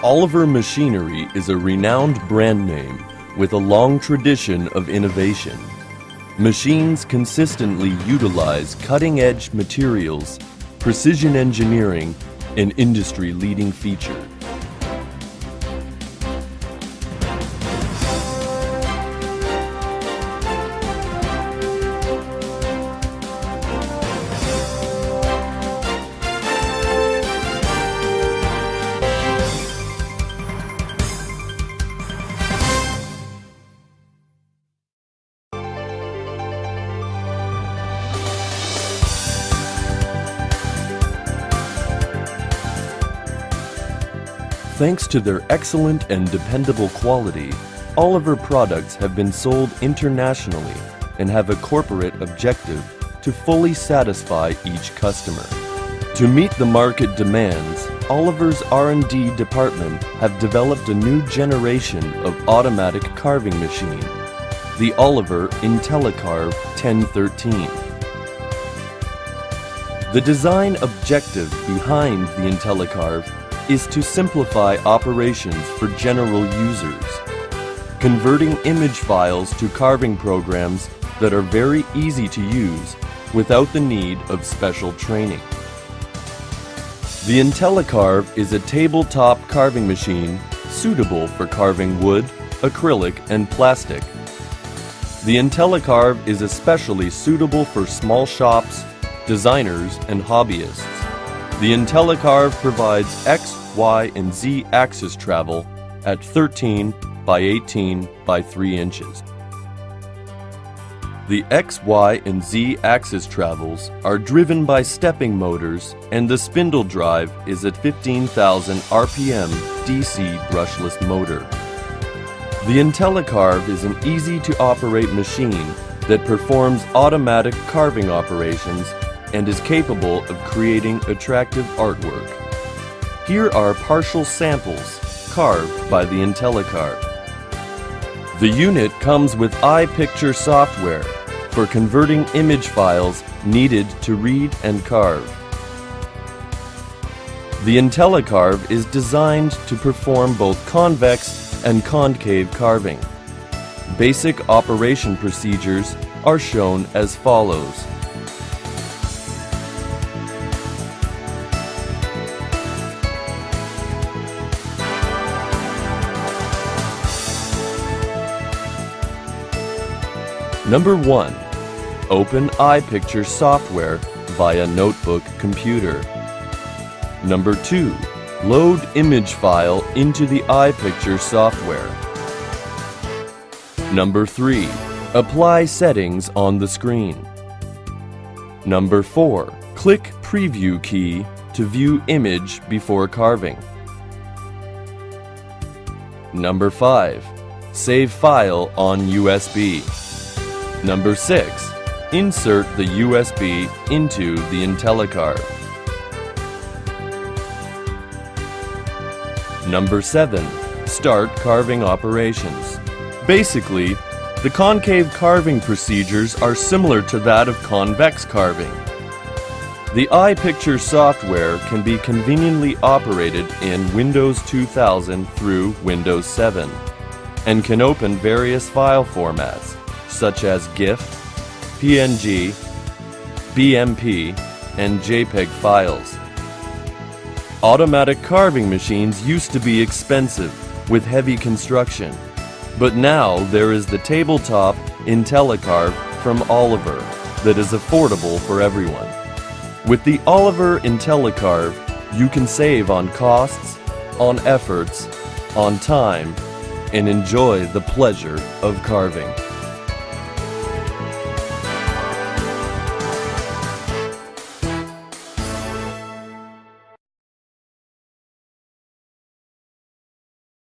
Oliver Machinery is a renowned brand name with a long tradition of innovation. Machines consistently utilize cutting-edge materials, precision engineering, and industry-leading features. Thanks to their excellent and dependable quality, Oliver products have been sold internationally and have a corporate objective to fully satisfy each customer. To meet the market demands, Oliver's R&D department have developed a new generation of automatic carving machine, the Oliver IntelliCarve 1013. The design objective behind the IntelliCarve is to simplify operations for general users, converting image files to carving programs that are very easy to use without the need of special training. The IntelliCarve is a tabletop carving machine suitable for carving wood, acrylic, and plastic. The IntelliCarve is especially suitable for small shops, designers, and hobbyists. The IntelliCarve provides X, Y, and Z axis travel at 13 by 18 by 3 inches. The X, Y, and Z axis travels are driven by stepping motors, and the spindle drive is a 15,000 RPM DC brushless motor. The IntelliCarve is an easy-to-operate machine that performs automatic carving operations and is capable of creating attractive artwork. Here are partial samples carved by the IntelliCarve. The unit comes with iPicture software for converting image files needed to read and carve. The IntelliCarve is designed to perform both convex and concave carving. Basic operation procedures are shown as follows. Number 1. Open iPicture software via notebook computer. Number 2. Load image file into the iPicture software. Number 3. Apply settings on the screen. Number 4. Click Preview key to view image before carving. Number 5. Save file on USB. Number 6. Insert the USB into the IntelliCarve. Number 7. Start carving operations. Basically, the concave carving procedures are similar to that of convex carving. The iPicture software can be conveniently operated in Windows 2000 through Windows 7 and can open various file formats such as GIF, PNG, BMP, and JPEG files. Automatic carving machines used to be expensive with heavy construction, but now there is the tabletop IntelliCarve from Oliver that is affordable for everyone. With the Oliver IntelliCarve, you can save on costs, on efforts, on time, and enjoy the pleasure of carving.